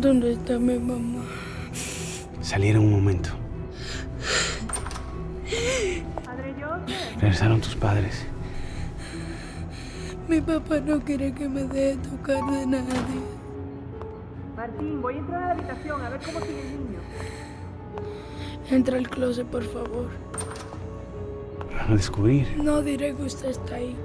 ¿Dónde está mi mamá? Salieron un momento. Padre Joseph. Regresaron tus padres. Mi papá no quiere que me deje tocar de nadie. Martín, voy a entrar a la habitación a ver cómo sigue el niño. Entra al closet, por favor. Van a descubrir. No diré que usted está ahí.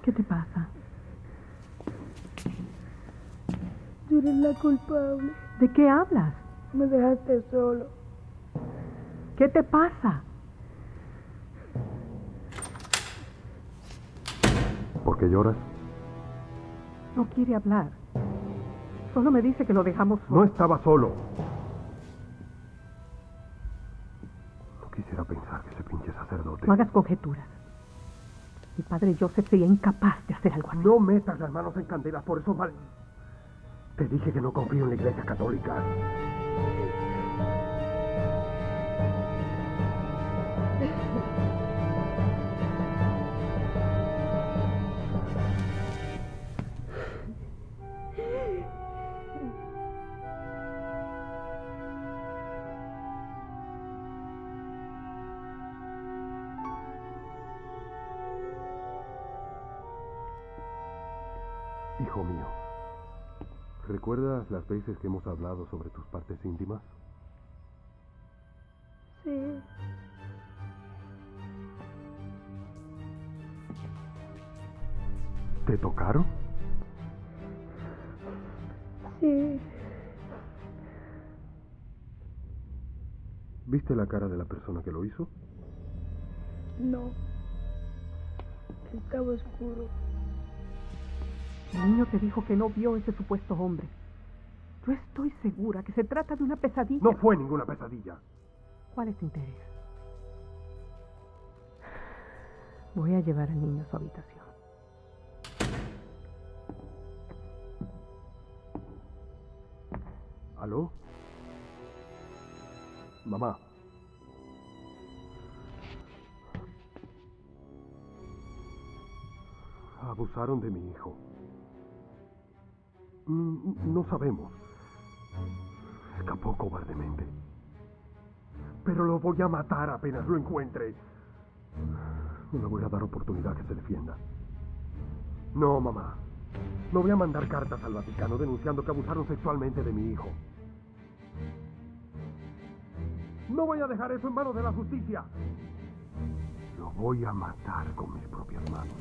¿Qué te pasa? Tú eres la culpable. ¿De qué hablas? Me dejaste solo. ¿Qué te pasa? ¿Por qué lloras? No quiere hablar. Solo me dice que lo dejamos solo. No estaba solo. No quisiera pensar que ese pinche sacerdote... No hagas conjeturas. Mi padre Joseph sería incapaz de hacer algo así. No metas las manos en candelas, por eso mal... Te dije que no confío en la Iglesia Católica. Hijo mío, ¿recuerdas las veces que hemos hablado sobre tus partes íntimas? Sí. ¿Te tocaron? Sí. ¿Viste la cara de la persona que lo hizo? No. Estaba oscuro. El niño te dijo que no vio ese supuesto hombre. Yo estoy segura que se trata de una pesadilla. No fue ninguna pesadilla. ¿Cuál es tu interés? Voy a llevar al niño a su habitación. ¿Aló? Mamá. Abusaron de mi hijo. No sabemos. Escapó cobardemente. Pero lo voy a matar apenas lo encuentre. No le voy a dar oportunidad que se defienda. No, mamá. No voy a mandar cartas al Vaticano denunciando que abusaron sexualmente de mi hijo. No voy a dejar eso en manos de la justicia. Lo voy a matar con mis propias manos.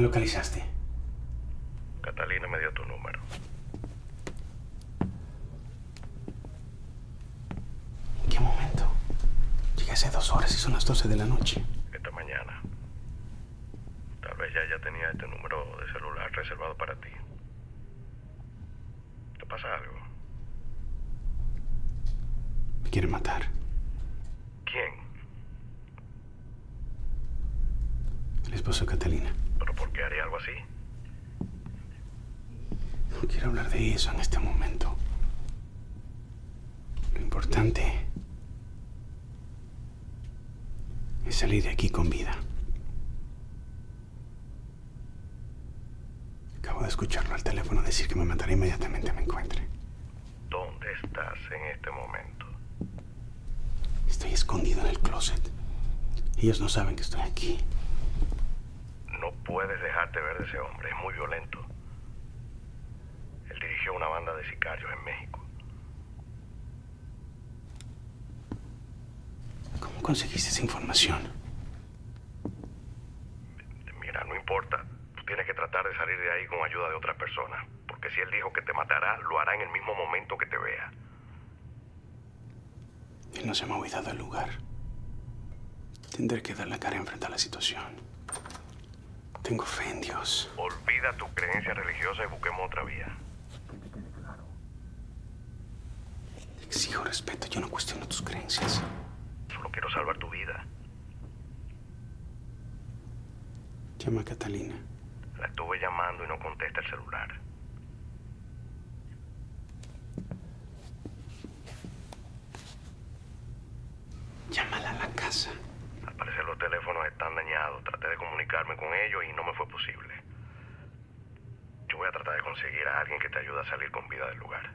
localizaste? Catalina me dio tu número. ¿En qué momento? Llegué hace 2 horas y son las 12 de la noche. Esta mañana. Tal vez ya tenía este número de celular reservado para ti. ¿Te pasa algo? Me quiere matar. ¿Quién? El esposo de Catalina. ¿Pero por qué haría algo así? No quiero hablar de eso en este momento. Lo importante es salir de aquí con vida. Acabo de escucharlo al teléfono decir que me matará inmediatamente me encuentre. ¿Dónde estás en este momento? Estoy escondido en el closet. Ellos no saben que estoy aquí. No puedes dejarte ver de ese hombre, es muy violento. Él dirigió una banda de sicarios en México. ¿Cómo conseguiste esa información? Mira, no importa. Tú tienes que tratar de salir de ahí con ayuda de otras personas. Porque si él dijo que te matará, lo hará en el mismo momento que te vea. Él no se me ha olvidado del lugar. Tendré que dar la cara y enfrentar la situación. Tengo fe en Dios. Olvida tu creencia religiosa y busquemos otra vía. Exijo respeto. Yo no cuestiono tus creencias. Solo quiero salvar tu vida. Llama a Catalina. La estuve llamando y no contesta el celular. Llámala a la casa. Al parecer los teléfonos están dañados. Traté de comunicarme con ellos y no me fue posible. Yo voy a tratar de conseguir a alguien que te ayude a salir con vida del lugar.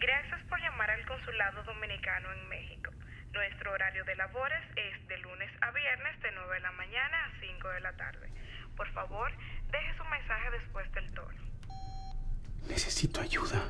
Gracias por llamar al Consulado Dominicano en México. Nuestro horario de labores es de lunes a viernes de 9 de la mañana a 5 de la tarde. Por favor, deje su mensaje después del tono. Necesito ayuda.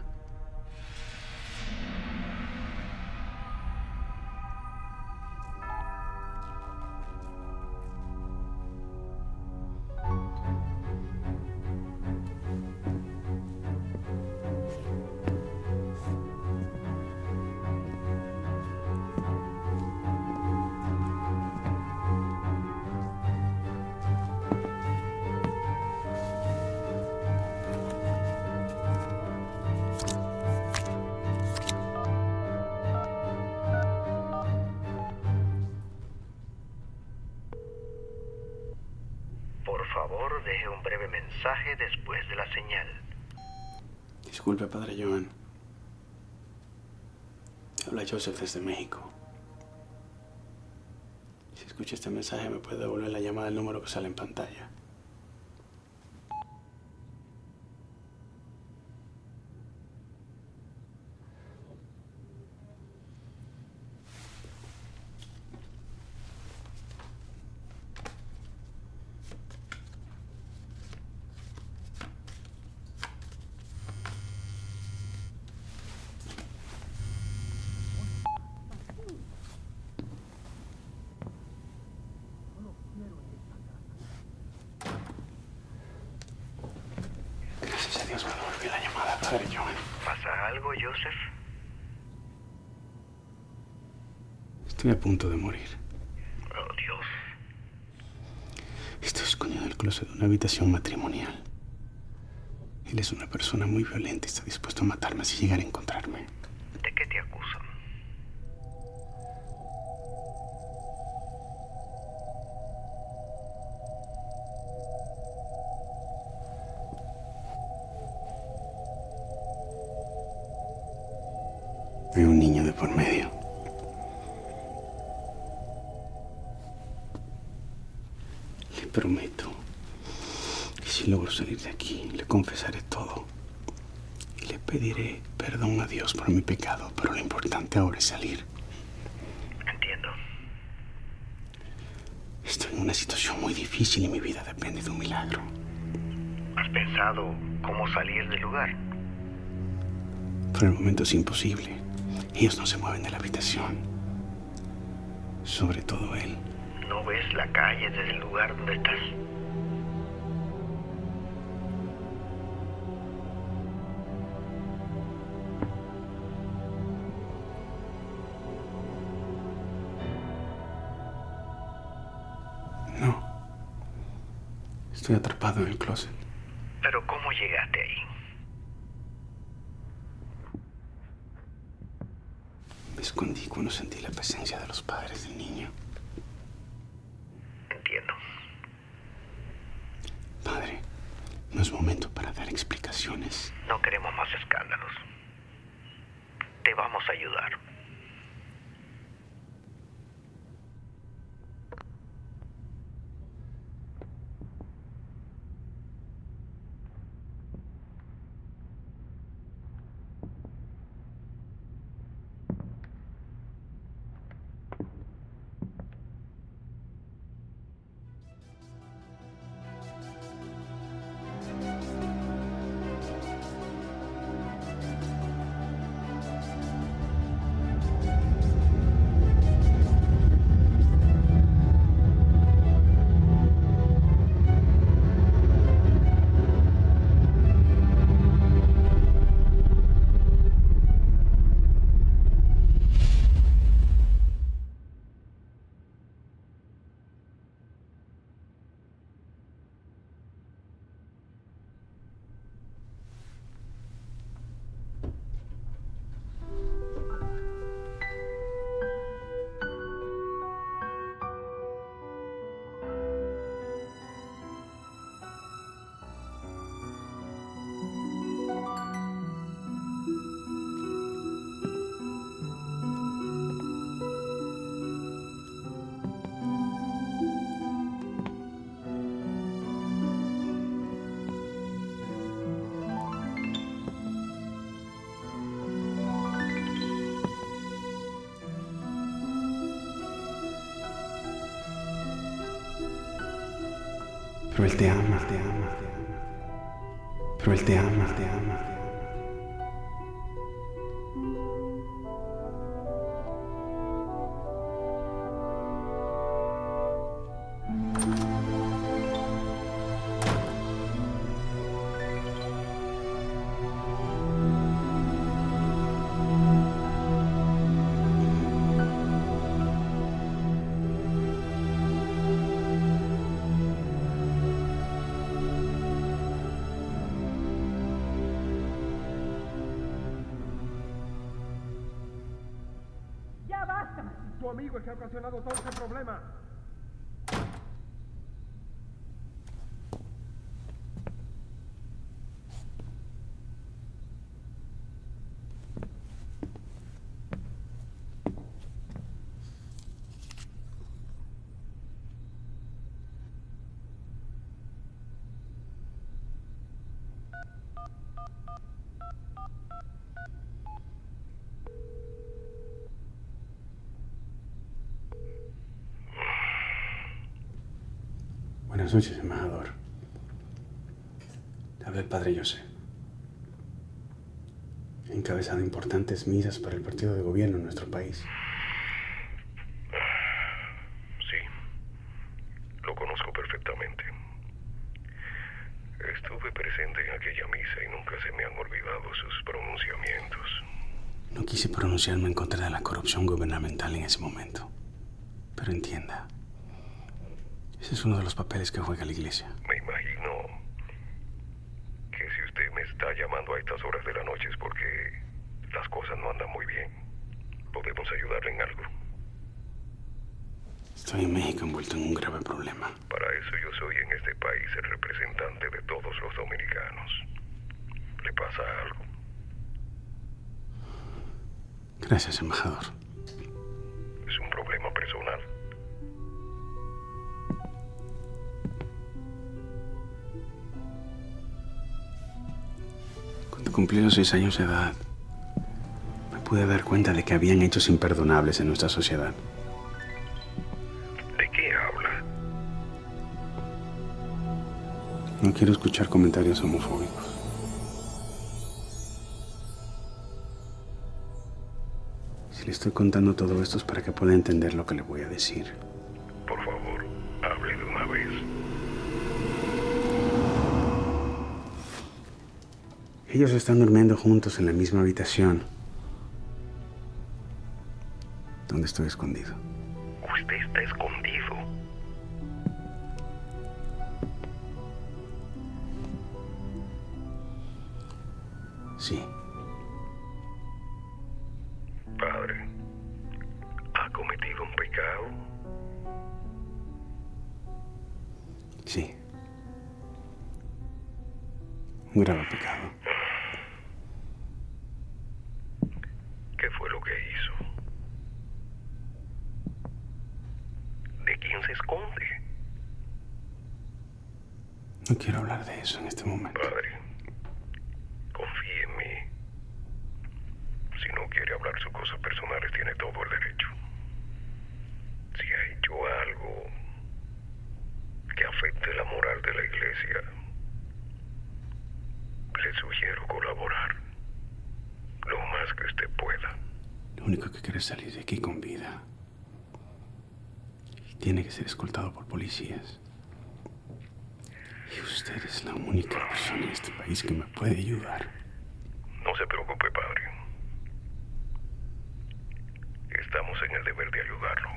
Por favor, deje un breve mensaje después de la señal. Disculpe, padre Joan. Habla Joseph desde México. Si escucha este mensaje, me puede devolver la llamada al número que sale en pantalla. Gracias a Dios me devolvió la llamada, padre Joan. ¿Pasa algo, Joseph? Estoy a punto de morir. Oh, Dios. Estoy escondido en el closet de una habitación matrimonial. Él es una persona muy violenta y está dispuesto a matarme si llegara a encontrarme. ¿De qué te acusan? Hay un niño de por medio. Le prometo que si logro salir de aquí, le confesaré todo. Y le pediré perdón a Dios por mi pecado, pero lo importante ahora es salir. Entiendo. Estoy en una situación muy difícil y mi vida depende de un milagro. ¿Has pensado cómo salir del lugar? Por el momento es imposible. Ellos no se mueven de la habitación. Sobre todo él. ¿No ves la calle desde el lugar donde estás? No. Estoy atrapado en el closet. ¿Pero cómo llegaste ahí? Me escondí cuando sentí la presencia de los padres del niño. Entiendo. Padre, no es momento para dar explicaciones. No queremos más escándalos. Te vamos a ayudar. Pero él te ama, te ama. Pero él te ama, te ama. ¡Ya basta! Tu amigo es que ha ocasionado todo ese problema. Buenas noches, embajador. Te habla el padre José. He encabezado importantes misas para el partido de gobierno en nuestro país. Sí, lo conozco perfectamente. Estuve presente en aquella misa y nunca se me han olvidado sus pronunciamientos. No quise pronunciarme en contra de la corrupción gubernamental en ese momento. Pero entienda, ese es uno de los papeles que juega la iglesia. Me imagino que si usted me está llamando a estas horas de la noche es porque las cosas no andan muy bien. ¿Podemos ayudarle en algo? Estoy en México envuelto en un grave problema. Para eso yo soy en este país el representante de todos los dominicanos. ¿Le pasa algo? Gracias, embajador. Es un problema personal. Cuando cumplí los 6 años de edad, me pude dar cuenta de que habían hechos imperdonables en nuestra sociedad. ¿De qué habla? No quiero escuchar comentarios homofóbicos. Si le estoy contando todo esto es para que pueda entender lo que le voy a decir. Por favor, hable de una vez. Ellos están durmiendo juntos en la misma habitación donde estoy escondido. Usted está escondido. Sí. Padre, ¿ha cometido un pecado? Sí. Un grave pecado. ¿Qué fue lo que hizo? ¿De quién se esconde? No quiero hablar de eso en este momento. Padre, confíe en mí. Si no quiere hablar sus cosas personales, tiene todo el derecho. Si ha hecho algo que afecte la moral de la iglesia, le sugiero colaborar lo más que usted pueda. Lo único que quiere es salir de aquí con vida. Y tiene que ser escoltado por policías. Y usted es la única persona en este país que me puede ayudar. No se preocupe, padre. Estamos en el deber de ayudarlo.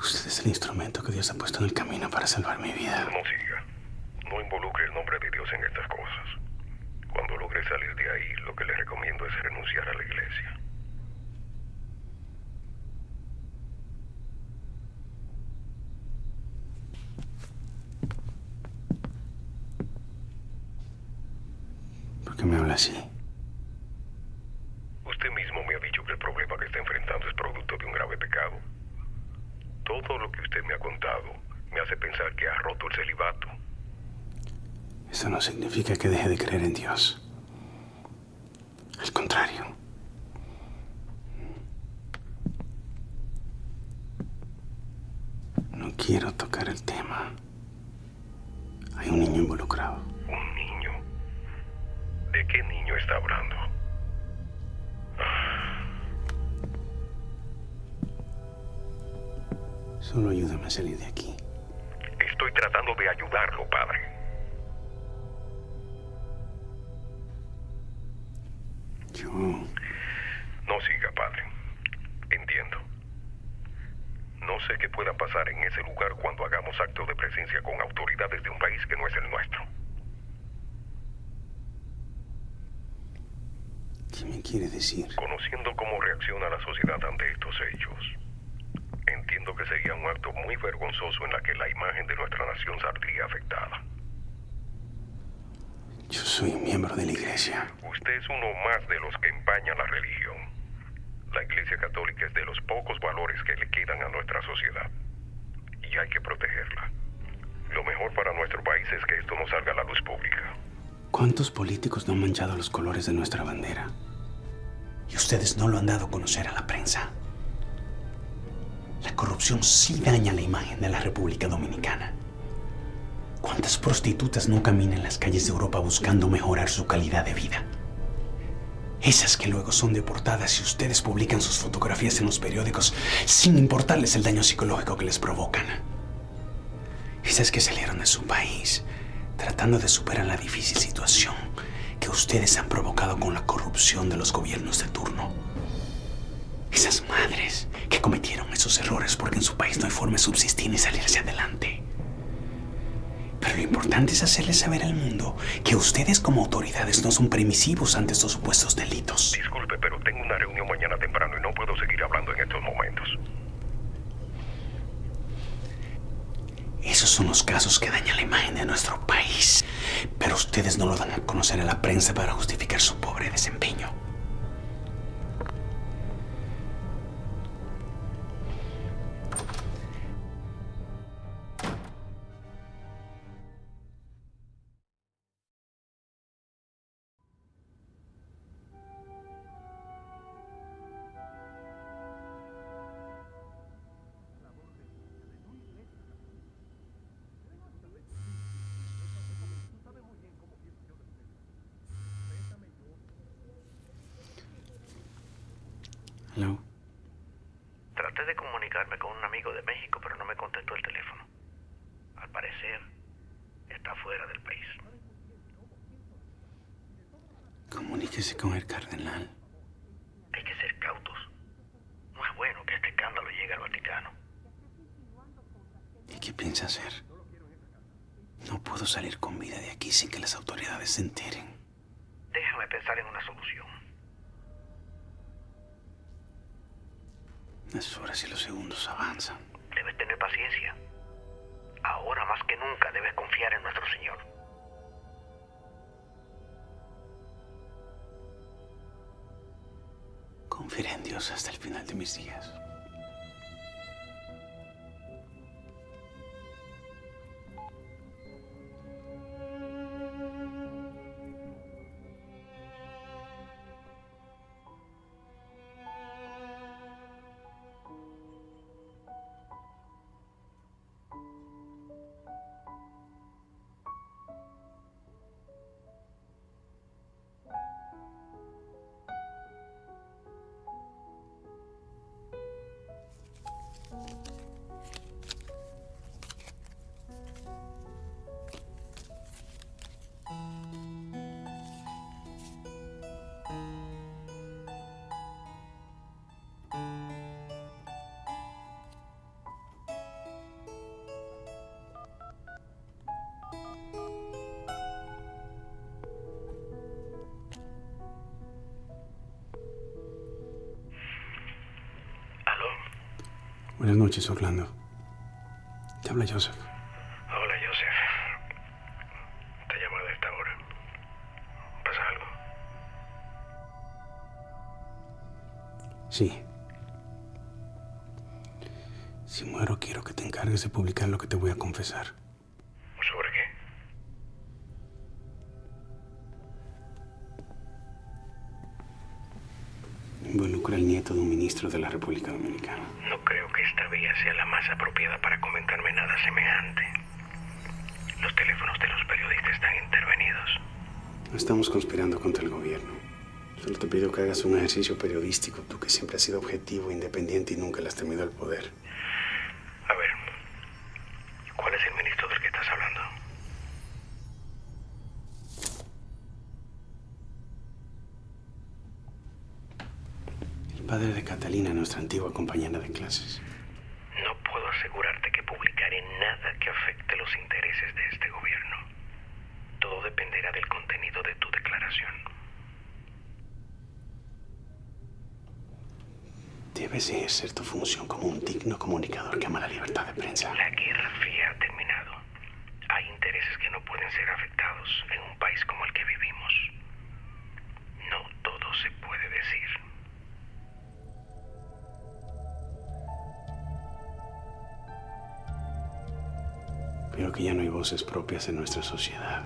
Usted es el instrumento que Dios ha puesto en el camino para salvar mi vida. No siga. No involucre el nombre de Dios en estas cosas. Cuando logre salir de ahí, lo que le recomiendo es renunciar a la iglesia. ¿Por qué me habla así? Usted mismo me ha dicho que el problema que está enfrentando es producto de un grave pecado. Todo lo que usted me ha contado me hace pensar que ha roto el celibato. Eso no significa que deje de creer en Dios. Al contrario. No quiero tocar el tema. Hay un niño involucrado. ¿Un niño? ¿De qué niño está hablando? Solo ayúdame a salir de aquí. Estoy tratando de ayudarlo, padre. Yo... No siga, padre. Entiendo. No sé qué pueda pasar en ese lugar cuando hagamos acto de presencia con autoridades de un país que no es el nuestro. ¿Qué me quiere decir? Conociendo cómo reacciona la sociedad ante estos hechos, entiendo que sería un acto muy vergonzoso en la que la imagen de nuestra nación saldría afectada. Yo soy un miembro de la iglesia. Usted es uno más de los que empañan la religión. La Iglesia Católica es de los pocos valores que le quedan a nuestra sociedad. Y hay que protegerla. Lo mejor para nuestro país es que esto no salga a la luz pública. ¿Cuántos políticos no han manchado los colores de nuestra bandera? Y ustedes no lo han dado a conocer a la prensa. La corrupción sí daña la imagen de la República Dominicana. ¿Cuántas prostitutas no caminan en las calles de Europa buscando mejorar su calidad de vida? Esas que luego son deportadas y ustedes publican sus fotografías en los periódicos sin importarles el daño psicológico que les provocan. Esas que salieron de su país tratando de superar la difícil situación que ustedes han provocado con la corrupción de los gobiernos de turno. Esas madres que cometieron esos errores porque en su país no hay forma de subsistir ni salirse adelante. Pero lo importante es hacerles saber al mundo que ustedes como autoridades no son permisivos ante estos supuestos delitos. Disculpe, pero tengo una reunión mañana temprano y no puedo seguir hablando en estos momentos. Esos son los casos que dañan la imagen de nuestro país. Pero ustedes no lo dan a conocer a la prensa para justificar su pobre desempeño. Hello. Traté de comunicarme con un amigo de México, pero no me contestó el teléfono. Al parecer, está fuera del país. Comuníquese con el cardenal. Hay que ser cautos. No es bueno que este escándalo llegue al Vaticano. ¿Y qué piensa hacer? No puedo salir con vida de aquí sin que las autoridades se enteren. Déjame pensar en una solución. Las horas y los segundos avanzan. Debes tener paciencia. Ahora más que nunca debes confiar en nuestro Señor. Confiaré en Dios hasta el final de mis días. ¿Aló? Buenas noches, Orlando. Te habla Joseph. Hola, Joseph. Te llamo a esta hora. ¿Pasa algo? Sí. Si muero, quiero que te encargues de publicar lo que te voy a confesar. ¿Sobre qué? Involucra al nieto de un ministro de la República Dominicana. No creo que esta vía sea la más apropiada para comentarme nada semejante. Los teléfonos de los periodistas están intervenidos. No estamos conspirando contra el gobierno. Solo te pido que hagas un ejercicio periodístico, tú que siempre has sido objetivo, independiente y nunca le has temido al poder. A ver, ¿cuál es el ministro del que estás hablando? El padre de Catalina, nuestra antigua compañera de clases. No puedo asegurarte que publicaré nada que afecte los intereses de este gobierno. Todo dependerá del contenido de tu declaración. Debes ejercer tu función como un digno comunicador que ama la libertad de prensa. La Guerra Fría ha terminado. Hay intereses que no pueden ser afectados en un país como el que vivimos. No todo se puede decir. Creo que ya no hay voces propias en nuestra sociedad.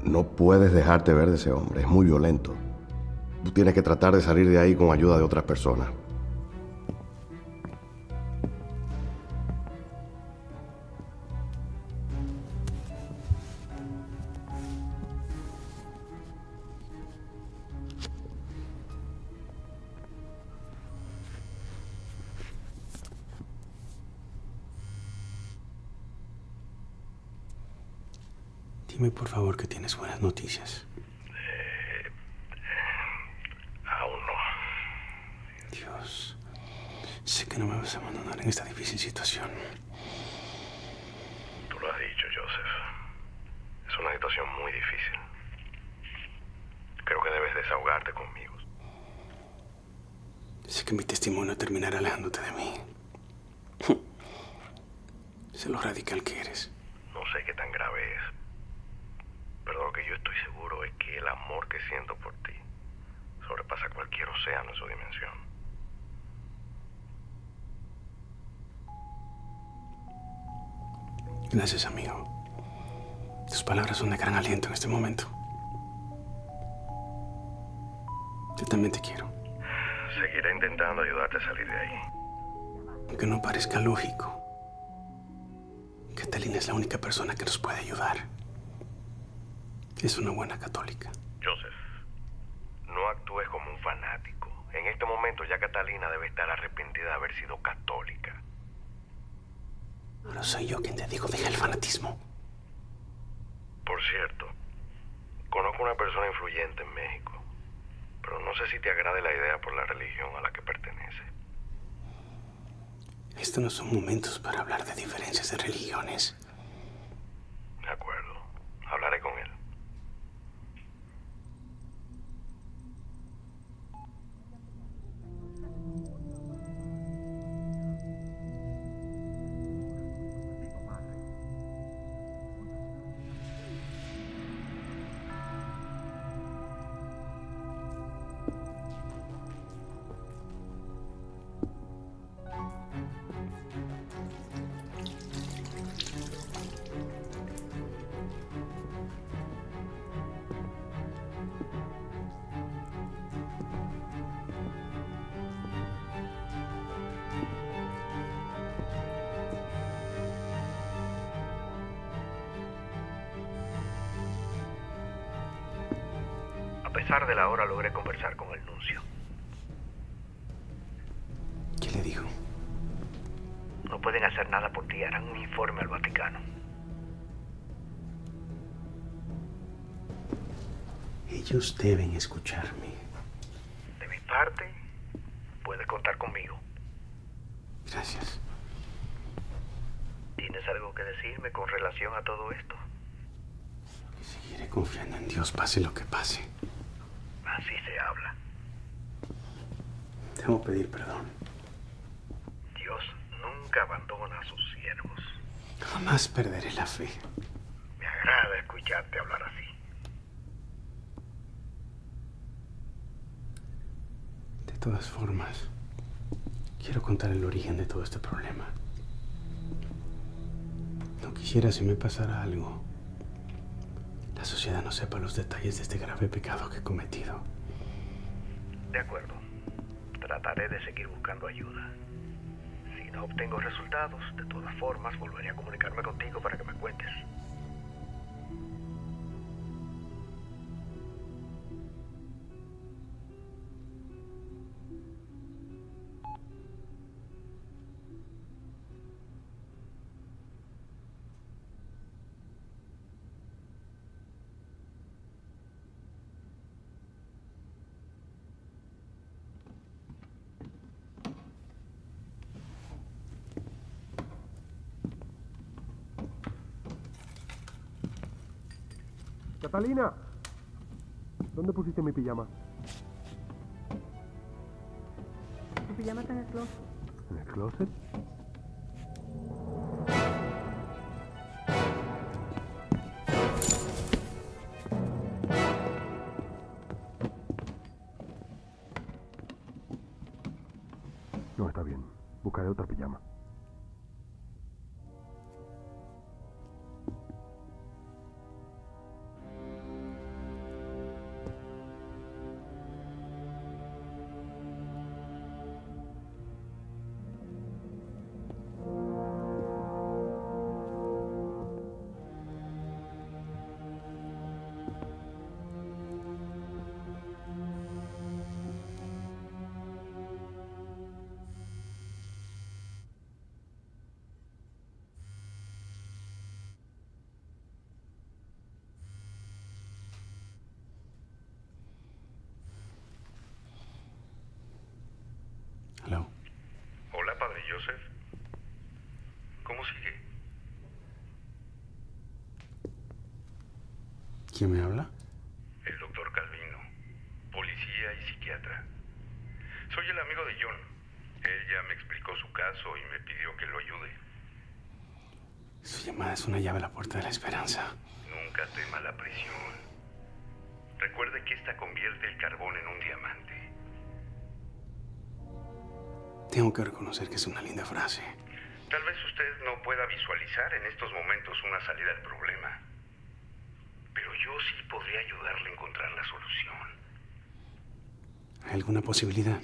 No puedes dejarte ver de ese hombre, es muy violento. Tú tienes que tratar de salir de ahí con ayuda de otras personas. Dime por favor que tienes buenas noticias. Aún no. Dios, sé que no me vas a abandonar en esta difícil situación. Tú lo has dicho, Joseph. Es una situación muy difícil. Creo que debes desahogarte conmigo. Sé que mi testimonio terminará alejándote de mí. Sé lo radical que eres. No sé qué tan grave es, pero lo que yo estoy seguro es que el amor que siento por ti sobrepasa cualquier océano en su dimensión. Gracias, amigo. Tus palabras son de gran aliento en este momento. Yo también te quiero. Seguiré intentando ayudarte a salir de ahí. Aunque no parezca lógico, Catalina es la única persona que nos puede ayudar. Es una buena católica. Joseph, no actúes como un fanático. En este momento ya Catalina debe estar arrepentida de haber sido católica. Ahora soy yo quien te digo, deja el fanatismo. Por cierto, conozco una persona influyente en México, pero no sé si te agrade la idea por la religión a la que pertenece. Estos no son momentos para hablar de diferencias de religiones. De acuerdo, hablaré con él. A pesar de la hora logré conversar con el nuncio. ¿Qué le dijo? No pueden hacer nada por ti, harán un informe al Vaticano. Ellos deben escucharme. De mi parte, puedes contar conmigo. Gracias. ¿Tienes algo que decirme con relación a todo esto? Que seguiré confiando en Dios, pase lo que pase. Así se habla. Debo pedir perdón. Dios nunca abandona a sus siervos. Jamás perderé la fe. Me agrada escucharte hablar así. De todas formas, quiero contar el origen de todo este problema. No quisiera, si me pasara algo, la sociedad no sepa los detalles de este grave pecado que he cometido. De acuerdo. Trataré de seguir buscando ayuda. Si no obtengo resultados, de todas formas, volveré a comunicarme contigo para que me cuentes. Catalina, ¿dónde pusiste mi pijama? Tu pijama está en el closet. ¿En el closet? No, está bien. Buscaré otra pijama. Hello. Hola, padre Joseph. ¿Cómo sigue? ¿Quién me habla? El doctor Calvino, policía y psiquiatra. Soy el amigo de John. Él ya me explicó su caso y me pidió que lo ayude. Su llamada es una llave a la puerta de la esperanza. Nunca tema la presión. Recuerde que esta convierte el carbón en un diamante. Tengo que reconocer que es una linda frase. Tal vez usted no pueda visualizar en estos momentos una salida al problema. Pero yo sí podría ayudarle a encontrar la solución. ¿Hay alguna posibilidad?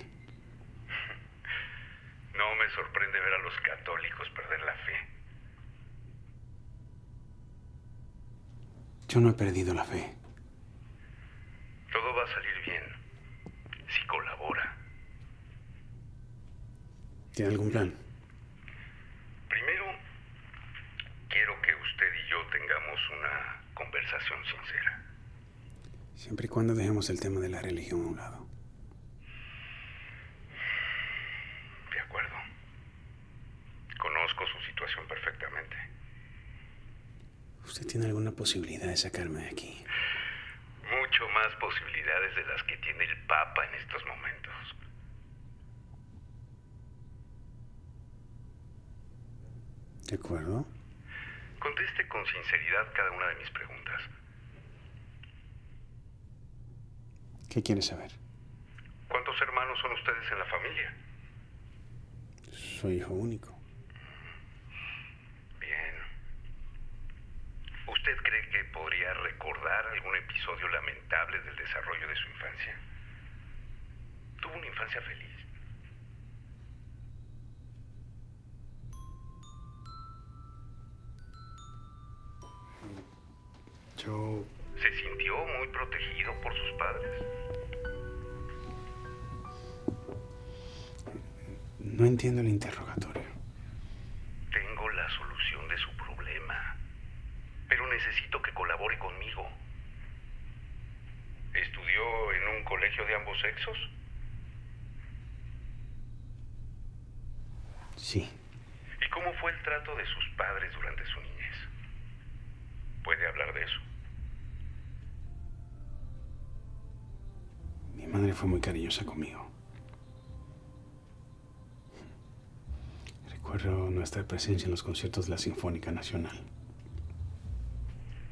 No me sorprende ver a los católicos perder la fe. Yo no he perdido la fe. Todo va a salir bien si colabora. ¿Tiene algún plan? Primero, quiero que usted y yo tengamos una conversación sincera. Siempre y cuando dejemos el tema de la religión a un lado. De acuerdo. Conozco su situación perfectamente. ¿Usted tiene alguna posibilidad de sacarme de aquí? Mucho más posibilidades de las que tiene el Papa en estos momentos. ¿De acuerdo? Conteste con sinceridad cada una de mis preguntas. ¿Qué quiere saber? ¿Cuántos hermanos son ustedes en la familia? Soy hijo único. Bien. ¿Usted cree que podría recordar algún episodio lamentable del desarrollo de su infancia? ¿Tuvo una infancia feliz? Yo... ¿Se sintió muy protegido por sus padres? No entiendo el interrogatorio. Tengo la solución de su problema, pero necesito que colabore conmigo. ¿Estudió en un colegio de ambos sexos? Sí. ¿Y cómo fue el trato de sus padres durante su niñez? ¿Puede hablar de eso? Mi madre fue muy cariñosa conmigo. Recuerdo nuestra presencia en los conciertos de la Sinfónica Nacional.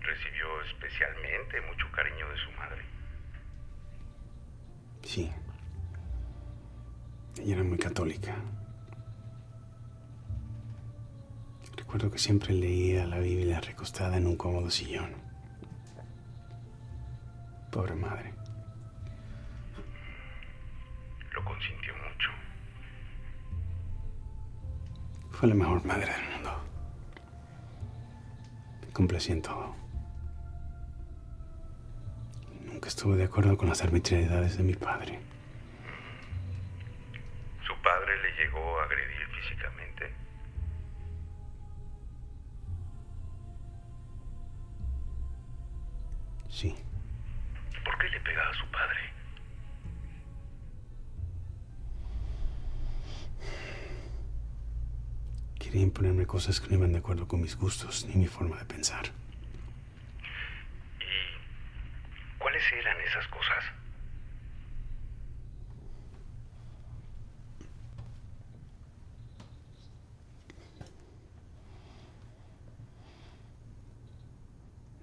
¿Recibió especialmente mucho cariño de su madre? Sí. Ella era muy católica. Recuerdo que siempre leía la Biblia recostada en un cómodo sillón. Pobre madre. Lo consintió mucho. Fue la mejor madre del mundo. Me complacía en todo. Nunca estuve de acuerdo con las arbitrariedades de mi padre. ¿Su padre le llegó a agredir físicamente? Sí. ¿Por qué le pegaba a su padre? Quería imponerme cosas que no iban de acuerdo con mis gustos ni mi forma de pensar. ¿Y cuáles eran esas cosas?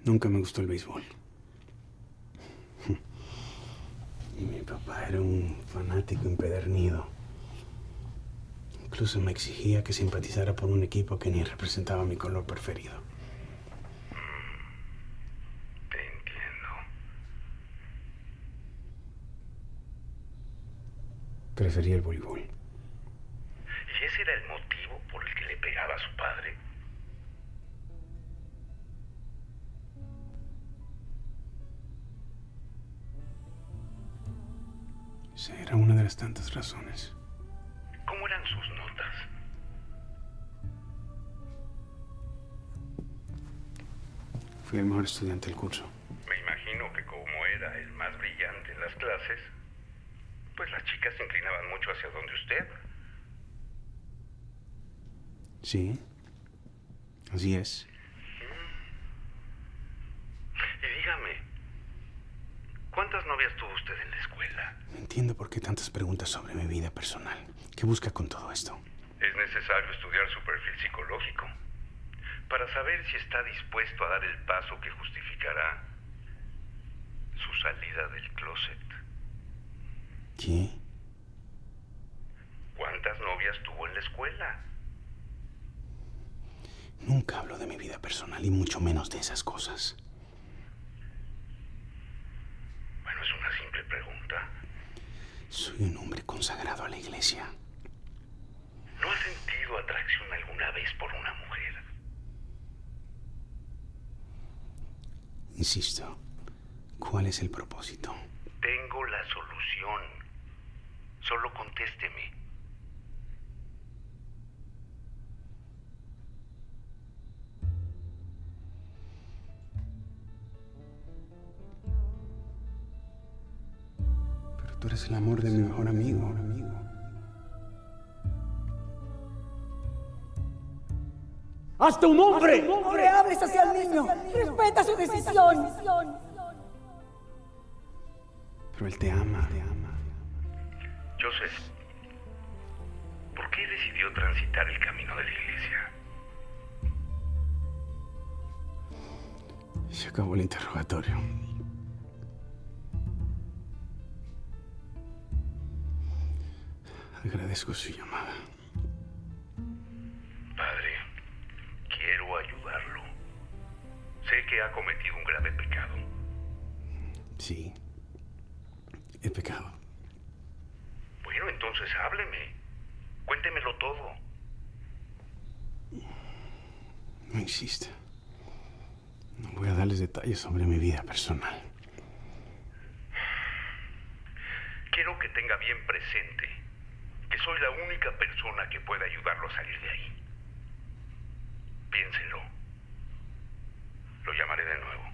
Nunca me gustó el béisbol. Y mi papá era un fanático empedernido. Incluso me exigía que simpatizara por un equipo que ni representaba mi color preferido. Te entiendo. Prefería el voleibol. ¿Y ese era el motivo por el que le pegaba a su padre? Esa era una de las tantas razones. ¿Cómo eran sus notas? Fui el mejor estudiante del curso. Me imagino que como era el más brillante en las clases, pues las chicas se inclinaban mucho hacia donde usted. Sí, así es. Y dígame, ¿cuántas novias tuvo usted en la escuela? No entiendo por qué tantas preguntas sobre mi vida personal. ¿Qué busca con todo esto? Es necesario estudiar su perfil psicológico para saber si está dispuesto a dar el paso que justificará su salida del closet. ¿Qué? ¿Cuántas novias tuvo en la escuela? Nunca hablo de mi vida personal y mucho menos de esas cosas. Bueno, es una simple pregunta. Soy un hombre consagrado a la iglesia. ¿No ha sentido atracción alguna vez por una mujer? Insisto, ¿cuál es el propósito? Tengo la solución. Solo contésteme. Pero tú eres el amor de mi mejor amigo. ¡Hasta un hombre! No le hables hacia el niño. Respeta su decisión. Pero él te ama. Joseph, ¿por qué decidió transitar el camino de la iglesia? Se acabó el interrogatorio. Agradezco su llamada. Padre, quiero ayudarlo. Sé que ha cometido un grave pecado. Sí, he pecado. Bueno, entonces hábleme. Cuéntemelo todo. No insista. No voy a darles detalles sobre mi vida personal. Quiero que tenga bien presente que soy la única persona que puede ayudarlo a salir de ahí. Piénselo. Lo llamaré de nuevo.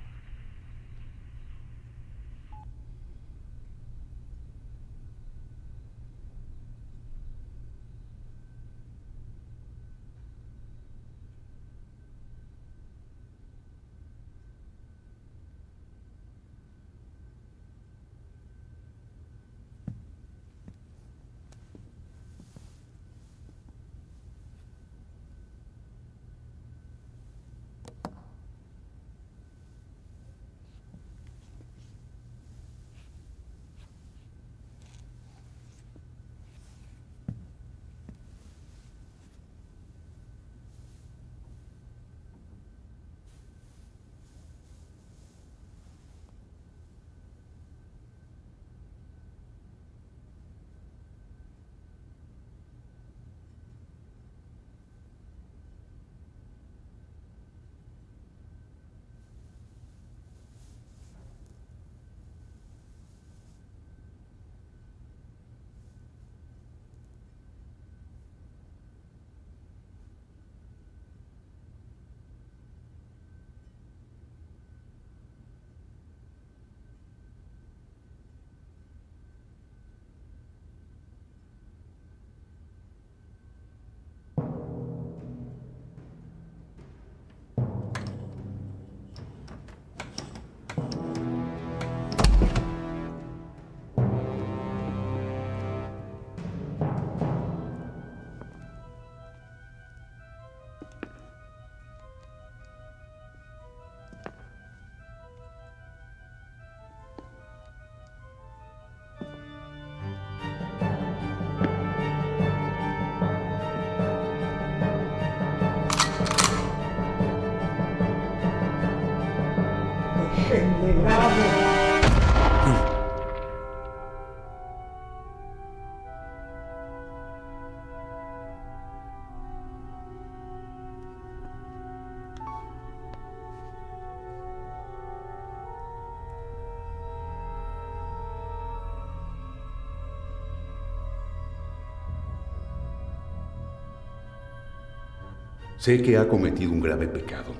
Sé que ha cometido un grave pecado.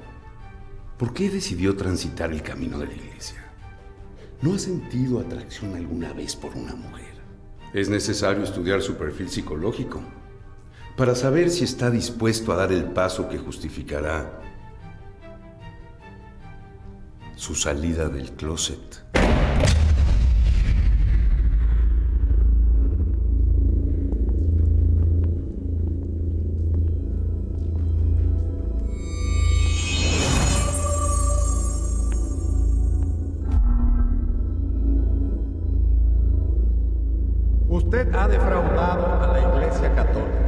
¿Por qué decidió transitar el camino de la iglesia? ¿No ha sentido atracción alguna vez por una mujer? Es necesario estudiar su perfil psicológico para saber si está dispuesto a dar el paso que justificará su salida del closet. Usted ha defraudado a la Iglesia Católica.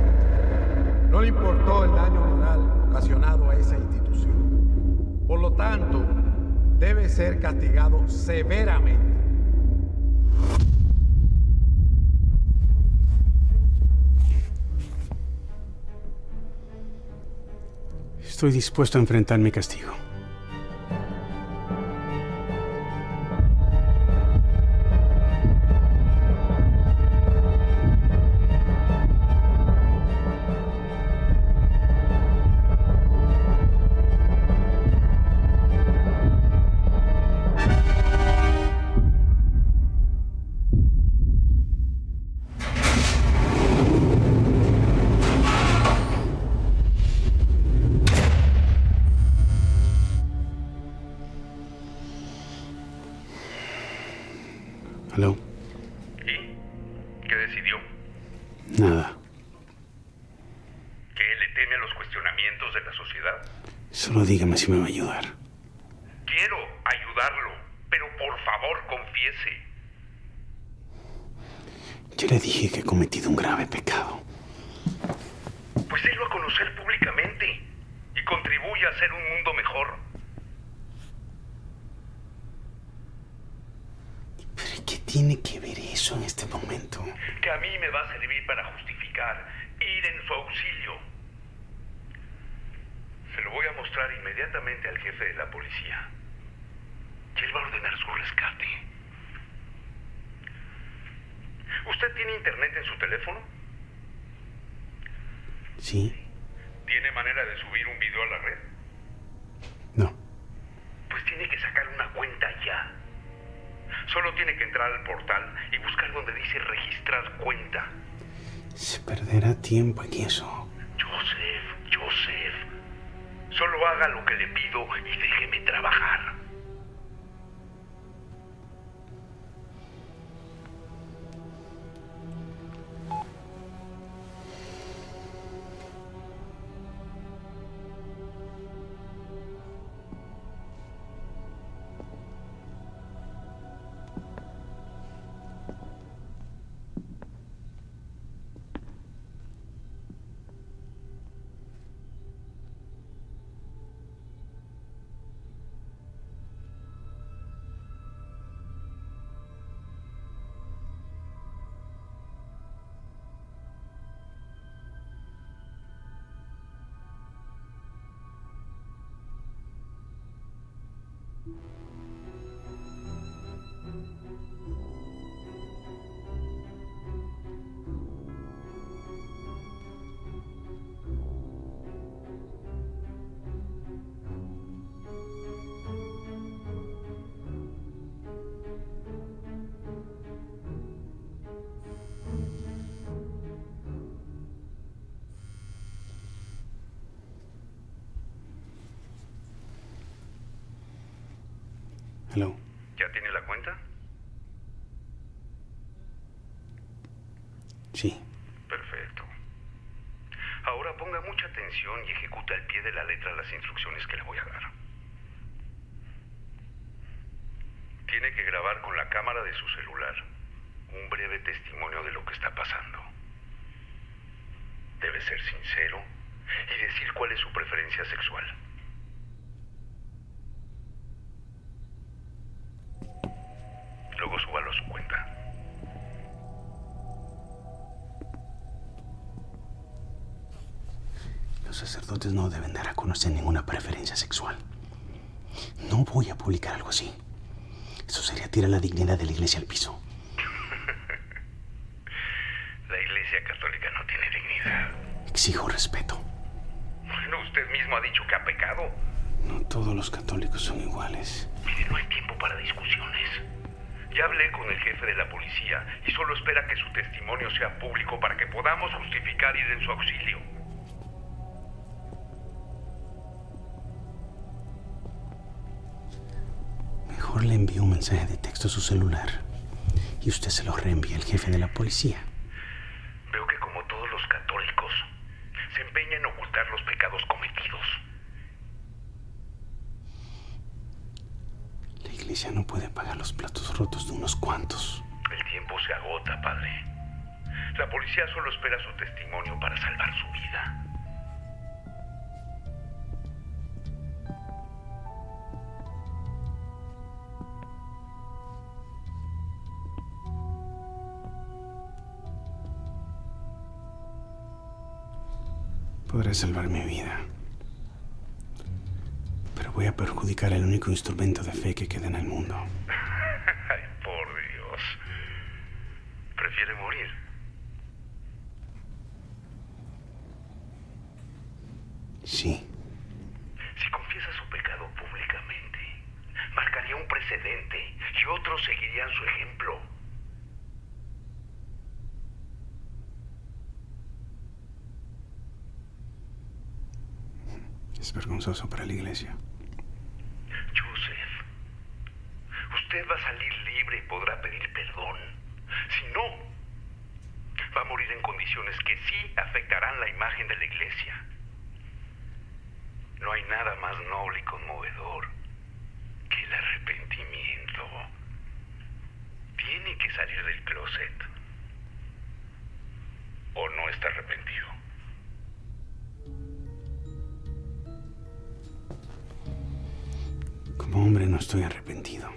No le importó el daño moral ocasionado a esa institución. Por lo tanto, debe ser castigado severamente. Estoy dispuesto a enfrentar mi castigo. ¿Aló? ¿Y qué decidió? Nada. ¿Que le teme a los cuestionamientos de la sociedad? Solo dígame si me va a ayudar. Quiero ayudarlo, pero por favor confiese. Ya le dije que he cometido un grave pecado. Pues délo a conocer públicamente y contribuye a hacer un mundo mejor. ¿Pero qué tiene que ver eso en este momento? Que a mí me va a servir para justificar ir en su auxilio. Se lo voy a mostrar inmediatamente al jefe de la policía. Y él va a ordenar su rescate. ¿Usted tiene internet en su teléfono? Sí. ¿Tiene manera de subir un video a la red? No. Pues tiene que sacar una cuenta ya. Solo tiene que entrar al portal y buscar donde dice registrar cuenta. Se perderá tiempo en eso. Joseph. Solo haga lo que le pido y déjeme trabajar. ¿Aló? ¿Ya tiene la cuenta? Sí. Perfecto. Ahora ponga mucha atención y ejecuta al pie de la letra las instrucciones que le voy a dar. Tiene que grabar con la cámara de su celular un breve testimonio de lo que está pasando. Debe ser sincero y decir cuál es su preferencia sexual. Luego súbalo a su cuenta. Los sacerdotes no deben dar a conocer ninguna preferencia sexual. No voy a publicar algo así. Eso sería tirar la dignidad de la iglesia al piso. La iglesia católica no tiene dignidad. Exijo respeto. Bueno, usted mismo ha dicho que ha pecado. No todos los católicos son iguales. Mire, no hay tiempo para discusiones. Ya hablé con el jefe de la policía y solo espera que su testimonio sea público para que podamos justificar ir en su auxilio. Mejor le envío un mensaje de texto a su celular y usted se lo reenvía al jefe de la policía. Veo que como todos los católicos, se empeña en ocultar los pecados cometidos. La iglesia no puede pagar los platos rotos de unos cuantos. El tiempo se agota, padre. La policía solo espera su testimonio para salvar su vida. Podré salvar mi vida, pero voy a perjudicar el único instrumento de fe que queda en el mundo. Ay, por Dios. ¿Prefiere morir? Sí. Si confiesa su pecado públicamente, marcaría un precedente y otros seguirían su ejemplo. Es vergonzoso para la iglesia. Joseph, usted va a salir libre y podrá pedir perdón. Si no, va a morir en condiciones que sí afectarán la imagen de la iglesia. No hay nada más noble y conmovedor que el arrepentimiento. Tiene que salir del closet. ¿O no está arrepentido? Como hombre no estoy arrepentido,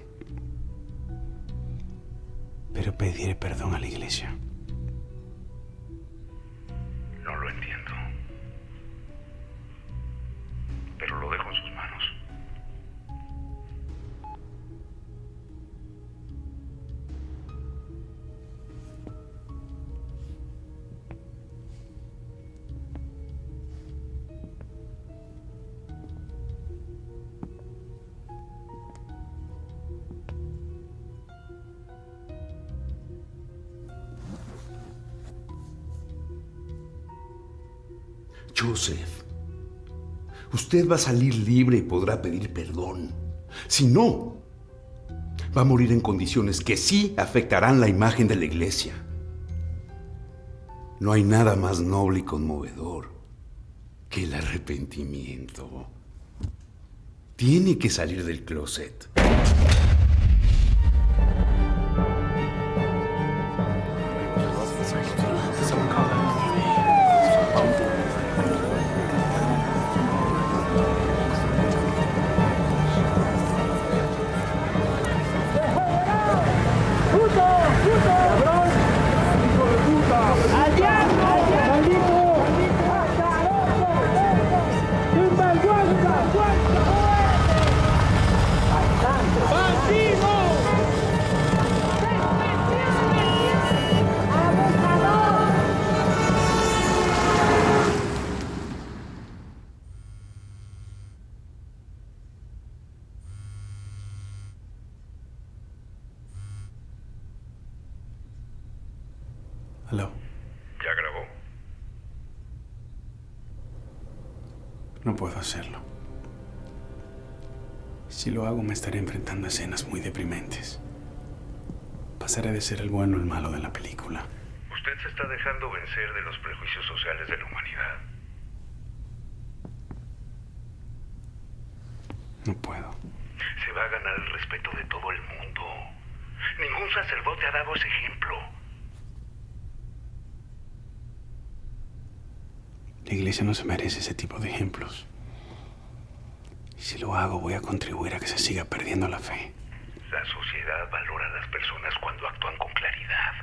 pero pediré perdón a la iglesia. No lo entiendo. Pero lo dejo en sus manos. Joseph, usted va a salir libre y podrá pedir perdón. Si no, va a morir en condiciones que sí afectarán la imagen de la iglesia. No hay nada más noble y conmovedor que el arrepentimiento. Tiene que salir del closet. ¿Aló? ¿Ya grabó? No puedo hacerlo. Si lo hago, me estaré enfrentando a escenas muy deprimentes. Pasaré de ser el bueno al malo de la película. Usted se está dejando vencer de los prejuicios sociales de la humanidad. No puedo. Se va a ganar el respeto de todo el mundo. Ningún sacerdote ha dado ese ejemplo. La iglesia no se merece ese tipo de ejemplos. Y si lo hago, voy a contribuir a que se siga perdiendo la fe. La sociedad valora a las personas cuando actúan con claridad.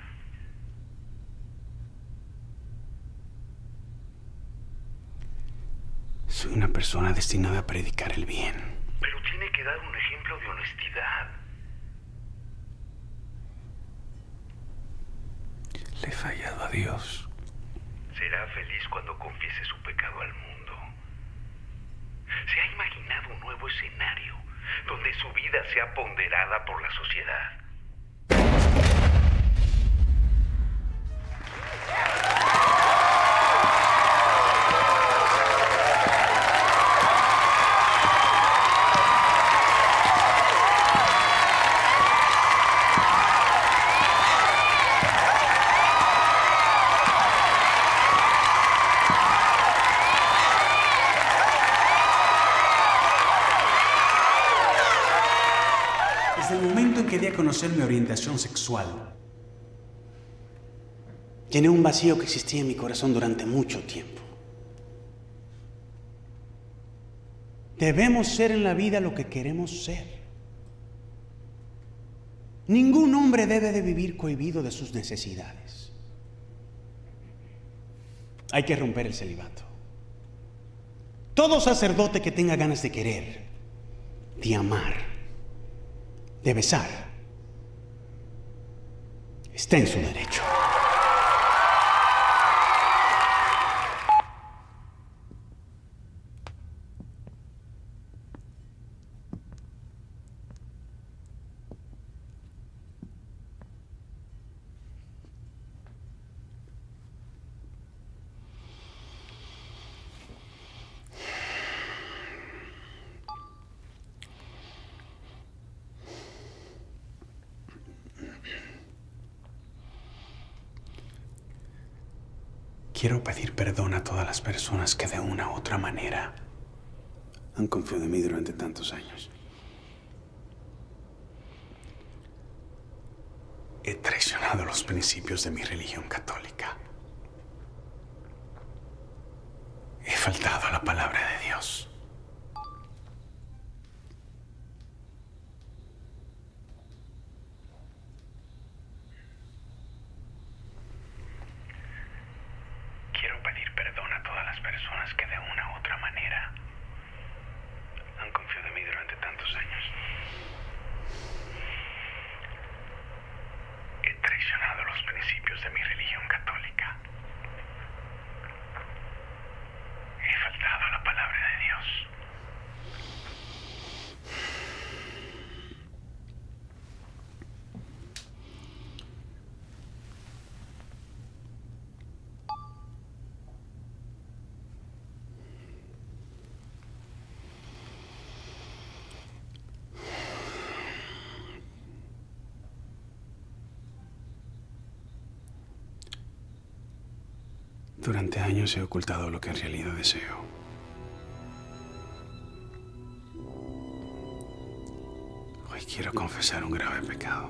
Soy una persona destinada a predicar el bien. Pero tiene que dar un ejemplo de honestidad. Le he fallado a Dios. Será feliz cuando confiese su pecado al mundo. ¿Se ha imaginado un nuevo escenario donde su vida sea ponderada por la sociedad? reconocer mi orientación sexual, llené un vacío que existía en mi corazón durante mucho tiempo. Debemos ser en la vida lo que queremos ser. Ningún hombre debe de vivir cohibido de sus necesidades. Hay que romper el celibato. Todo sacerdote que tenga ganas de querer, de amar, de besar, está en su derecho. Quiero pedir perdón a todas las personas que de una u otra manera han confiado en mí durante tantos años. He traicionado los principios de mi religión católica. He faltado a la palabra de Dios. Quiero pedir perdón a todas las personas que de una u otra manera han confiado en mí durante tantos años. He traicionado los principios de mi religión católica. He faltado a la palabra de Dios. Durante años he ocultado lo que en realidad deseo. Hoy quiero confesar un grave pecado.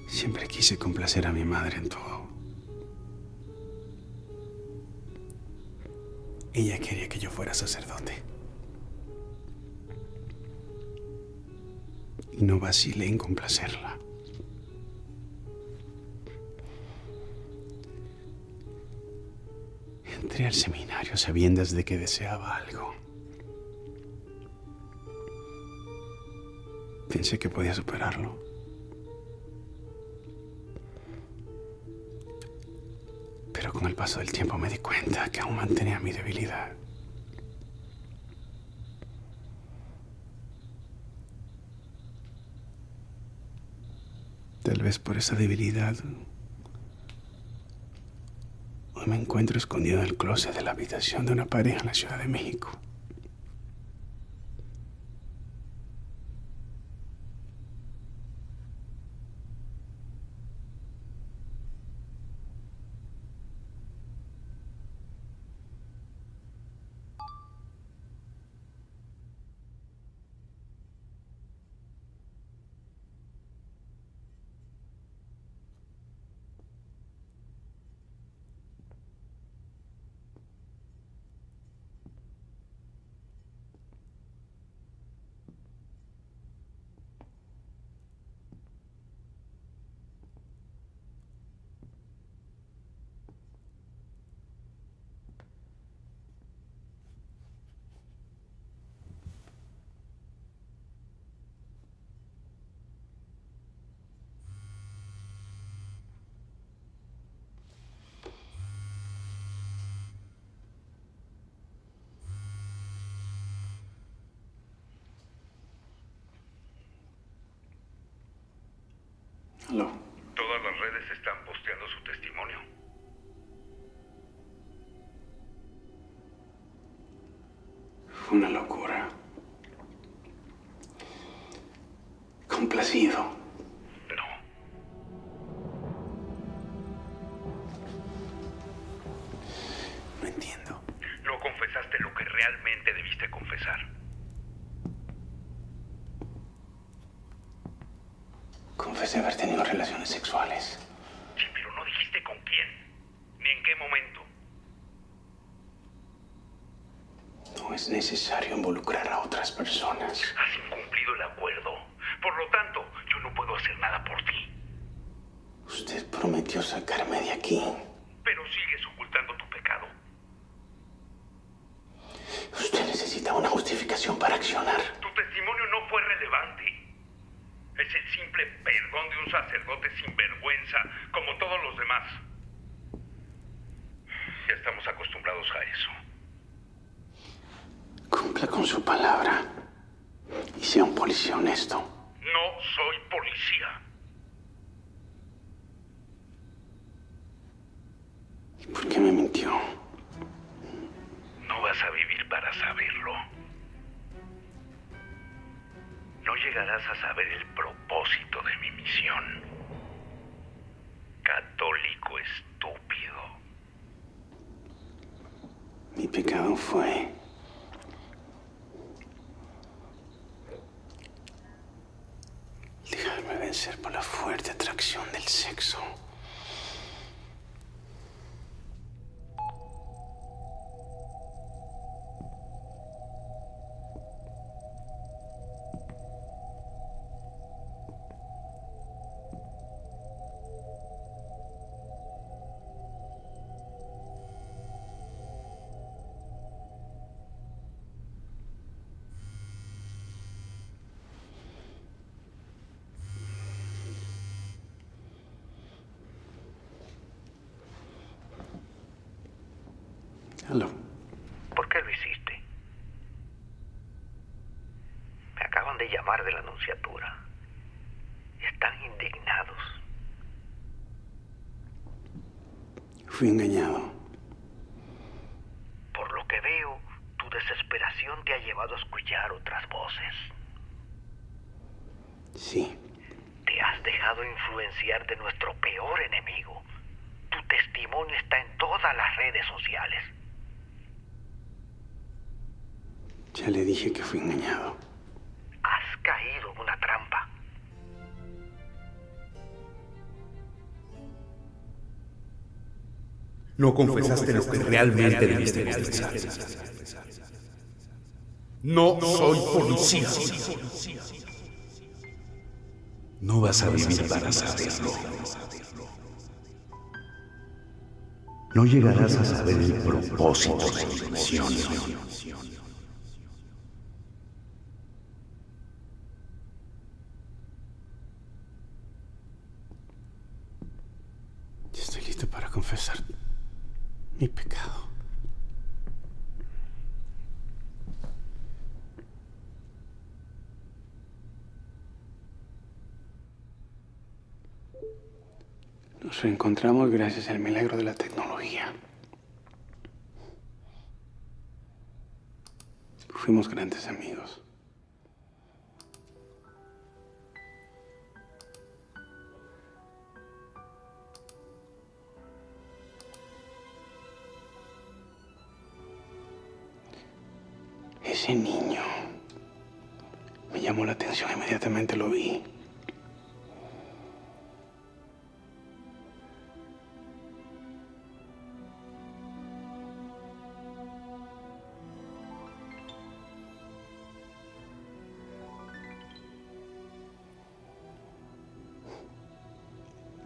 Siempre quise complacer a mi madre en todo. Ella quería que yo fuera sacerdote. Y no vacilé en complacerla. Entré al seminario a sabiendas de que deseaba algo. Pensé que podía superarlo. Pero con el paso del tiempo me di cuenta que aún mantenía mi debilidad. Tal vez por esa debilidad, hoy me encuentro escondido en el closet de la habitación de una pareja en la Ciudad de México. Aló. Todas las redes están posteando su testimonio. Fue una locura. Complacido. No. No entiendo. No confesaste lo que realmente debiste Confesé haber tenido relaciones sexuales. Sí, pero no dijiste con quién, ni en qué momento. No es necesario involucrar a otras personas. Has incumplido el acuerdo. Por lo tanto, yo no puedo hacer nada por ti. Usted prometió sacarme de aquí. Pero sigues ocultando tu pecado. Usted necesita una justificación para accionar. Tu testimonio no fue relevante. Es el simple perdón de un sacerdote sinvergüenza, como todos los demás. Ya estamos acostumbrados a eso. Cumpla con su palabra. Y sea un policía honesto. No soy policía. ¿Y por qué me mintió? No vas a vivir para saberlo. No llegarás a saber el propósito de mi misión. Católico estúpido. Mi pecado fue dejarme vencer por la fuerte atracción del sexo. Aló. ¿Por qué lo hiciste? Me acaban de llamar de la Nunciatura. Están indignados. Fui engañado. Por lo que veo, tu desesperación te ha llevado a escuchar otras voces. Sí. Te has dejado influenciar de nuestro peor enemigo. Tu testimonio está en todas las redes sociales. Ya le dije que fui engañado. Has caído en una trampa. No confesaste lo que realmente debiste confesar. No soy policía. No vas a vivir para saberlo. No llegarás a saber el propósito de mi misión. Estoy listo para confesar mi pecado. Nos reencontramos gracias al milagro de la tecnología. Fuimos grandes amigos. Ese niño me llamó la atención, inmediatamente lo vi.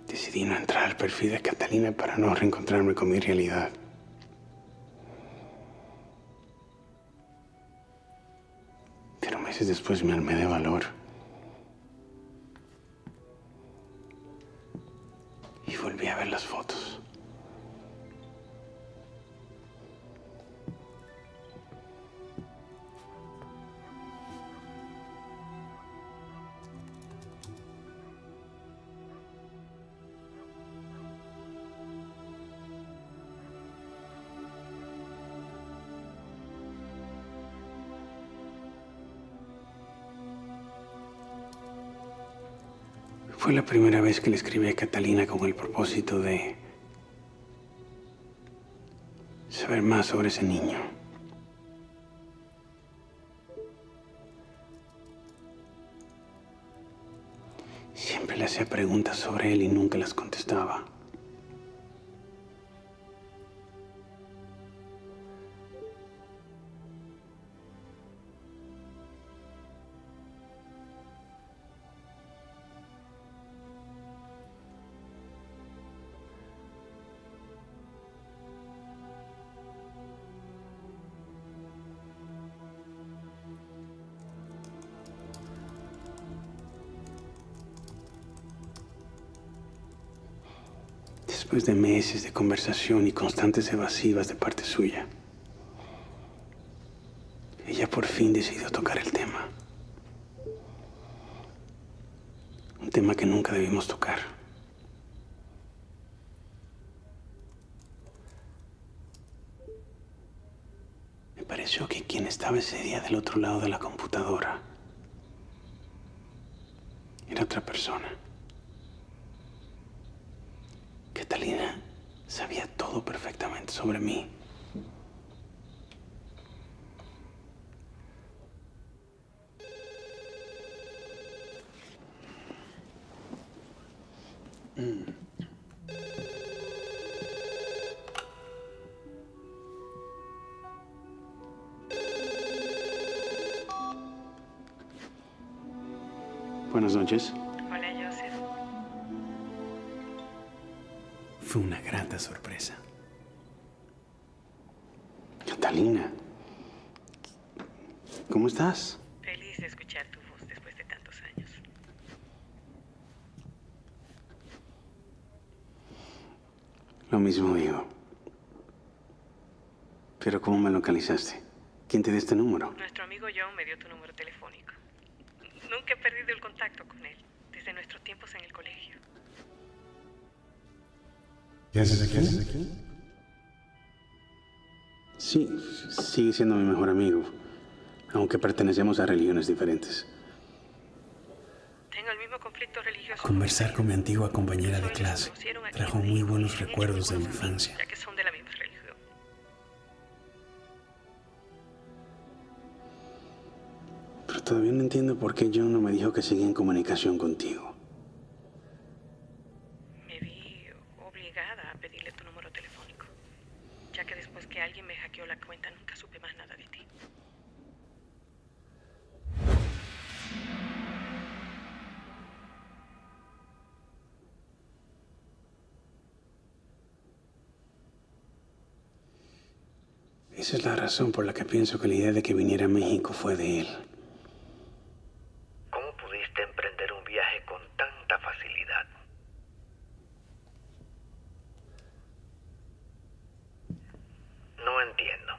Decidí no entrar al perfil de Catalina para no reencontrarme con mi realidad. Pero meses después me armé de valor. Y volví a ver las fotos. Fue la primera vez que le escribí a Catalina con el propósito de saber más sobre ese niño. Siempre le hacía preguntas sobre él y nunca las contestaba. Después de meses de conversación y constantes evasivas de parte suya, ella por fin decidió tocar el tema. Un tema que nunca debimos tocar. Me pareció que quien estaba ese día del otro lado de la computadora era otra persona. Catalina sabía todo perfectamente sobre mí. Buenas noches. Hola, Joseph. Fue una grata sorpresa. Catalina, ¿cómo estás? Feliz de escuchar tu voz después de tantos años. Lo mismo digo. Pero ¿cómo me localizaste? ¿Quién te dio este número? Nuestro amigo John me dio tu número telefónico. Nunca he perdido el contacto con él, desde nuestros tiempos en el colegio. ¿Qué haces aquí? Sí, sigue siendo mi mejor amigo, aunque pertenecemos a religiones diferentes. Tengo el mismo conflicto religioso. Conversar con mi antigua compañera de clase trajo muy buenos recuerdos de mi infancia. Ya que son de la misma religión. Pero todavía no entiendo por qué John no me dijo que seguía en comunicación contigo. Me vi obligada a pedirle tu número telefónico, ya que después que alguien me hackeó la cuenta nunca supe más nada de ti. Esa es la razón por la que pienso que la idea de que viniera a México fue de él. ¿Cómo pudiste emprender un viaje con tanta facilidad? No entiendo.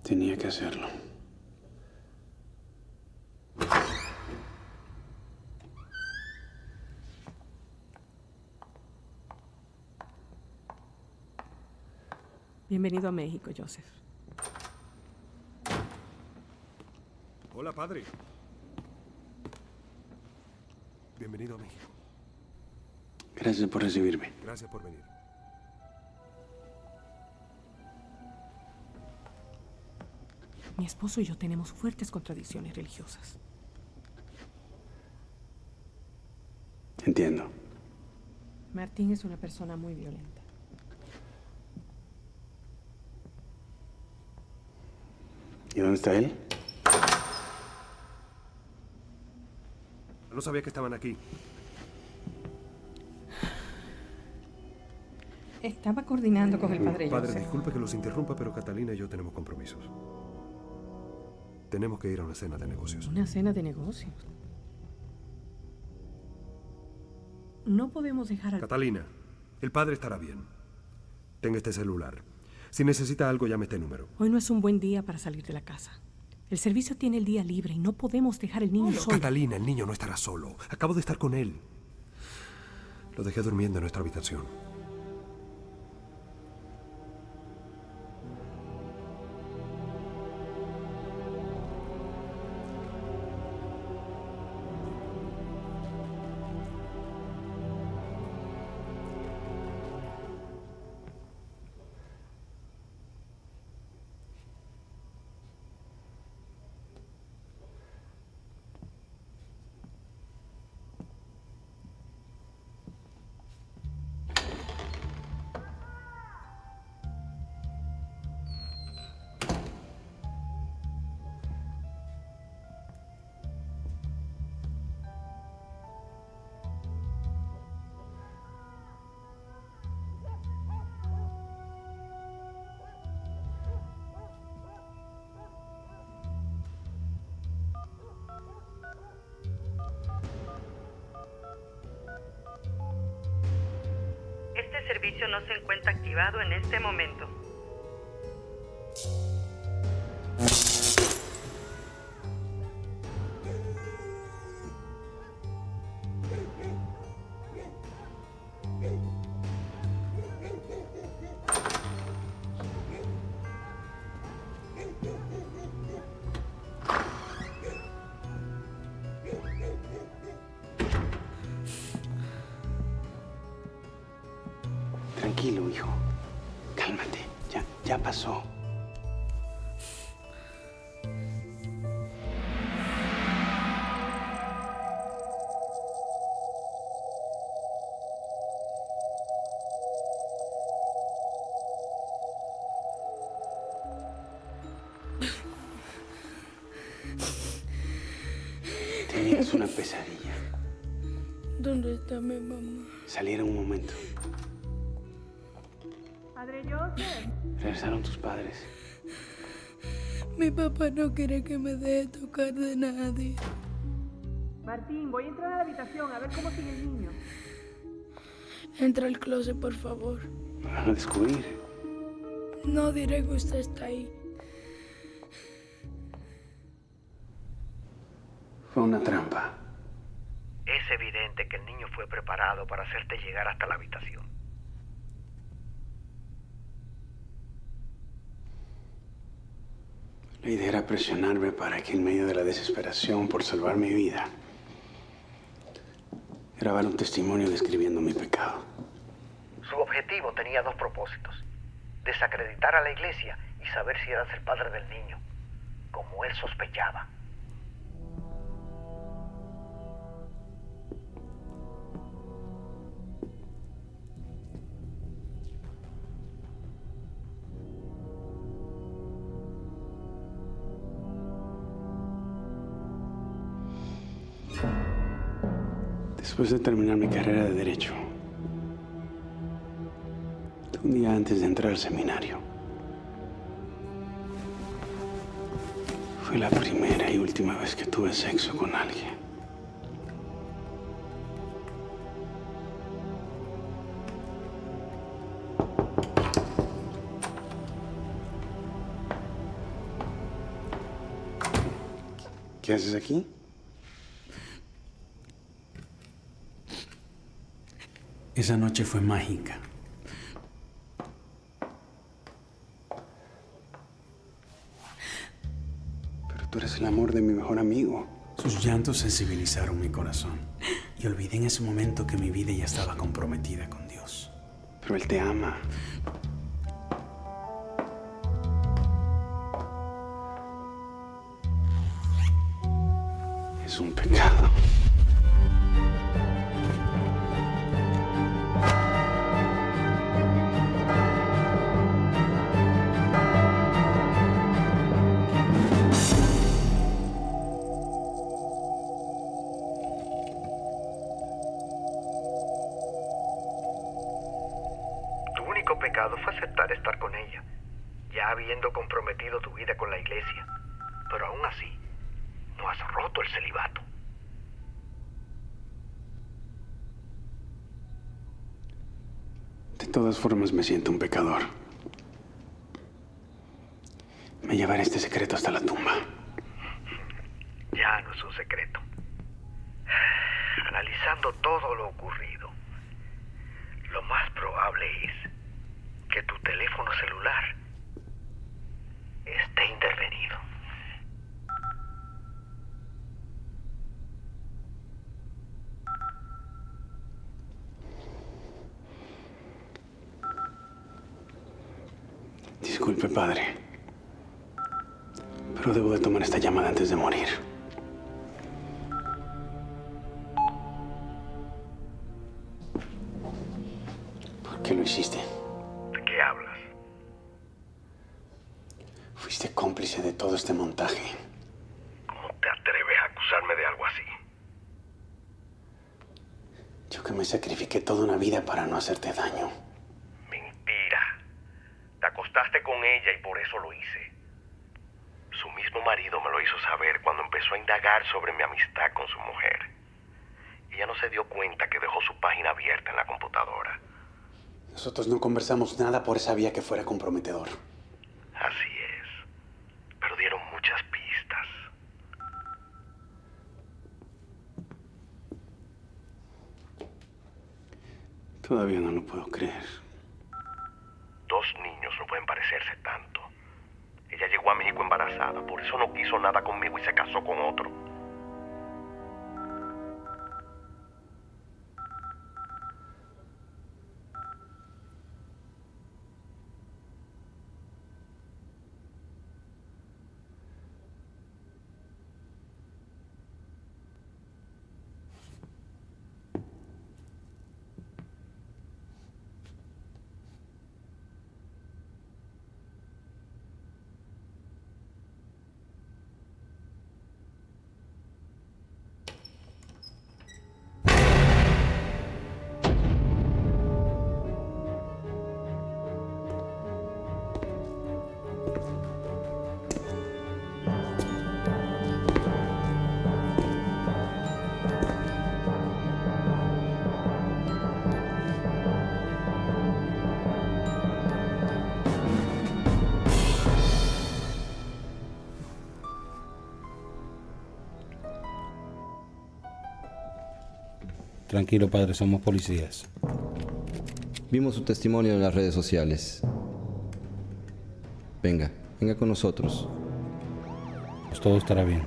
Tenía que hacerlo. Bienvenido a México, Joseph. Hola, padre. Bienvenido a México. Gracias por recibirme. Gracias por venir. Mi esposo y yo tenemos fuertes contradicciones religiosas. Entiendo. Martín es una persona muy violenta. ¿Y dónde está él? No sabía que estaban aquí. Estaba coordinando con el padre Padre, Joseph. disculpe que los interrumpa, pero Catalina y yo tenemos compromisos. Tenemos que ir a una cena de negocios. Una cena de negocios. No podemos dejar a... Catalina, el padre estará bien. Tenga este celular. Si necesita algo, llame este número. Hoy no es un buen día para salir de la casa. El servicio tiene el día libre y no podemos dejar el niño solo. Catalina, el niño no estará solo. Acabo de estar con él. Lo dejé durmiendo en nuestra habitación. servicio no se encuentra activado en este momento. Tranquilo, hijo. Cálmate. Ya pasó. Tenías una pesadilla. ¿Dónde está mi mamá? Saliera un momento. Padre Joseph. Regresaron tus padres. Mi papá no quiere que me deje tocar de nadie. Martín, voy a entrar a la habitación a ver cómo sigue el niño. Entra al closet, por favor. Me van a descubrir. No diré que usted está ahí. Fue una trampa. Es evidente que el niño fue preparado para hacerte llegar hasta la habitación. La idea era presionarme para que en medio de la desesperación por salvar mi vida, grabar un testimonio describiendo mi pecado. Su objetivo tenía dos propósitos: desacreditar a la iglesia y saber si eras el padre del niño, como él sospechaba. Después de terminar mi carrera de Derecho, un día antes de entrar al seminario, fue la primera y última vez que tuve sexo con alguien. ¿Qué haces aquí? Esa noche fue mágica. Pero tú eres el amor de mi mejor amigo. Sus llantos sensibilizaron mi corazón. Y olvidé en ese momento que mi vida ya estaba comprometida con Dios. Pero Él te ama. Es un pecado. Fue aceptar estar con ella, ya habiendo comprometido tu vida con la iglesia, pero aún así no has roto el celibato. De todas formas me siento un pecador. Me llevaré este secreto hasta la tumba. Ya no es un secreto. Analizando todo lo ocurrido, lo más probable es que tu teléfono celular esté intervenido. Disculpe, padre, pero debo de tomar esta llamada antes de morir. ¿Por qué lo hiciste? ¿De qué hablas? Fuiste cómplice de todo este montaje. ¿Cómo te atreves a acusarme de algo así? Yo que me sacrifiqué toda una vida para no hacerte daño. Mentira. Te acostaste con ella y por eso lo hice. Su mismo marido me lo hizo saber cuando empezó a indagar sobre mi amistad con su mujer. Ella no se dio cuenta que dejó su página abierta en la computadora. Nosotros no conversamos nada por esa vía que fuera comprometedor. Así es. Pero dieron muchas pistas. Todavía no lo puedo creer. 2 niños no pueden parecerse tanto. Ella llegó a México embarazada, por eso no quiso nada conmigo y se casó con otro. Tranquilo, padre, somos policías. Vimos su testimonio en las redes sociales. Venga con nosotros. Pues todo estará bien.